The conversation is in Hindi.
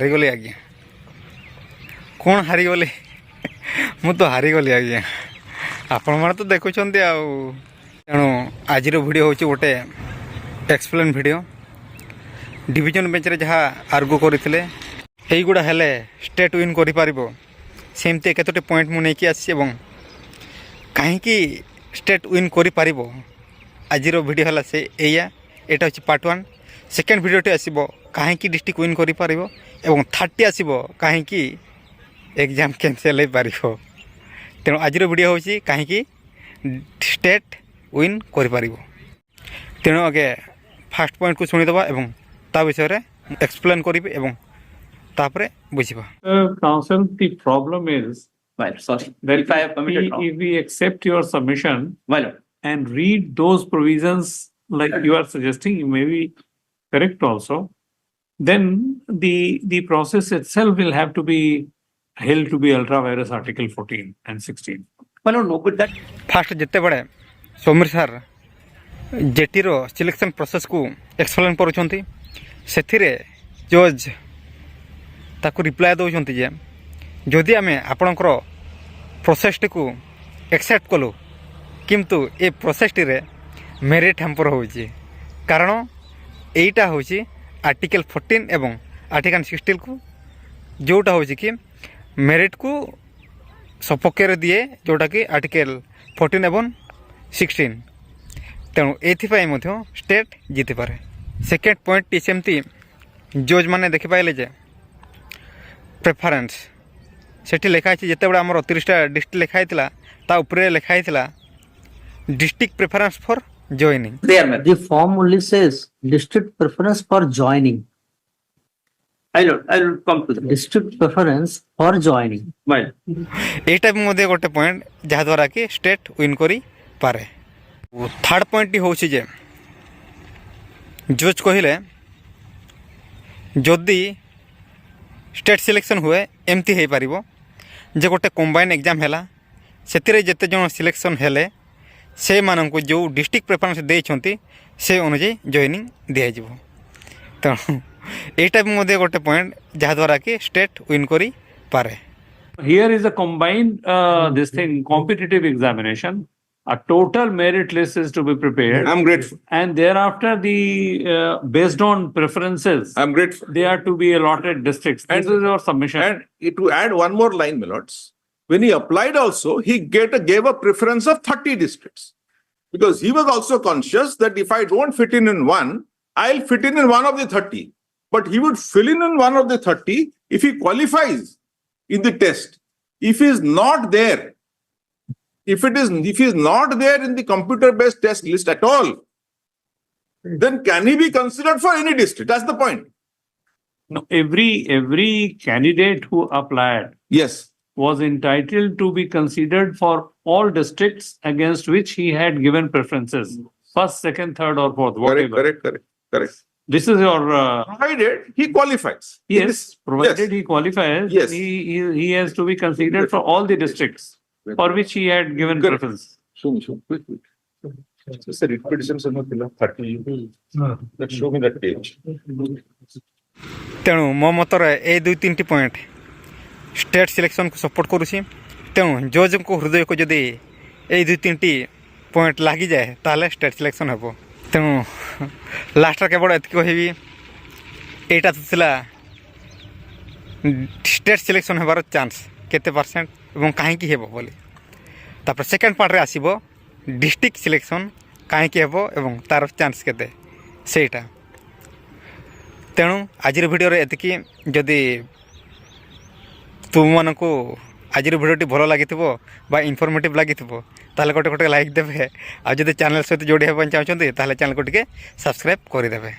हारीगली आज्ञा कौन हारीगली मु तो हारीगली आज्ञा आपण मैंने तो देखुं तेणु आज वीडियो हूँ गोटे एक्सप्लेन वीडियो डिविजन बेंच रे जहाँ आर्गु करते यहीगुड़ा हेले स्टेट विन कर सेमती केतोटी पॉइंट मुझे नहीं आसी कहीं स्टेट विन कर आज वीडियो है से एया एटा हूँ पार्ट 1 सेकेंड वीडियोटी आसो कहीं डिस्ट्रिक्ट विन कर थर्टी आसो कहीं एग्जाम कैंसल हो पार तेणु आज वीडियो हूँ कहीं स्टेट विन कर तेणु आगे फास्ट पॉइंट को शुणीदबा एवं ता विषय एक्सप्लेन करी तापरे बुझिबा council the problem is Verify a permitted if we accept your submission Well, and read those provisions like you are suggesting, you may be correct also, then the process itself will have to be held to be ultra virus article 14 and 16. well, no, but that fast जिते बड़े सौमीर सार जेटी रो सिलेक्शन प्रोसेस को एक्सप्लेन करुँच से जज ताकू रिप्लाय दौरान जे जदि आम आपणकर प्रोसेसटी को एक्सेप्ट कलु किंतु ए प्रोसेसटी रे मेरिट हैम्पर हो कारण यहीटा हूँ आर्टिकल 14 एवं आर्टिकल 16 को जोटा हूँ कि मेरिट को सपक्ष दिए जोटा कि आर्टिकल 14 एवं 16 तेणु ये स्टेट जीति पारे सेकेंड पॉइंट सेमती जज मैंने देखिपारे जे प्रेफरेंस सेठी लिखाई जिते बड़ा आमर 30टा डिस्ट्रिक्ट लिखाई ता उपरे लिखाई district preference for joining The form only says district preference for joining. I'll come to that. District preference for joining. Well, एटा भी मध्य गोटे पॉइंट जहाँ द्वारा कि स्टेट विन करी पारे थर्ड पॉइंट हूँ जे जज कहले जदि स्टेट सिलेक्शन हुए एमती हो पार जे गोटे कंबाइन एग्जाम है से जिते जन सिलेक्शन हेले से मानक जो डिस्ट्रिक्ट प्रेफरेंस देते से अनुजाई जॉइनिंग दिज्व तेणु यहाँ भी मध्य गोटे पॉइंट जहाँ द्वारा कि स्टेट विन करी पारे Here is a combined this thing competitive examination. A total merit list is to be prepared. I'm grateful. And thereafter, the based on preferences, I'm grateful. they are to be allotted districts. This And- is your submission. And to add one more line, my lords, when he applied also, he gave a preference of 30 districts. Because he was also conscious that if I don't fit in one, I'll fit in one of the 30. But he would fill in one of the 30 if he qualifies in the test. If he is not there, if he is not there in the computer-based test list at all, then can he be considered for any district? That's the point. No, every candidate who applied Yes. was entitled to be considered for all districts against which he had given preferences. First, second, third, or fourth, whatever. Correct. This is your Provided he qualifies. yes. Provided he qualifies, Yes. he has to be considered for all the districts for which he had given Correct. preference. Quick. Just a repetition of 30. Let's show me that page. तेणु मो मतर ए 2-3 पॉइंट स्टेट सिलेक्शन को सपोर्ट करुँची तेणु जज को हृदय को जदि ए 2-3 पॉइंट लगी जाए ताले स्टेट सिलेक्शन हे तेणु लास्ट केवल एति कहबी एटा तो थिला स्टेट सिलेक्शन होबार चांस केते परसेंट एवं कहीं हेबो बोली तापर सेकेंड पार्ट रे आसीबो डिस्ट्रिक्ट सिलेक्शन कहीं हेबो एवं तार चांस केते सेटा तेणु आज वीडियो एतिकी जदि तुम मानक आज वीडियोटी भल लगी इनफॉर्मेटिव लगी ताले गोटे लाइक देवे आ जदि चैनल सहित जोड़ी होगा चाहते चैनल को टिके सब्सक्राइब करदे।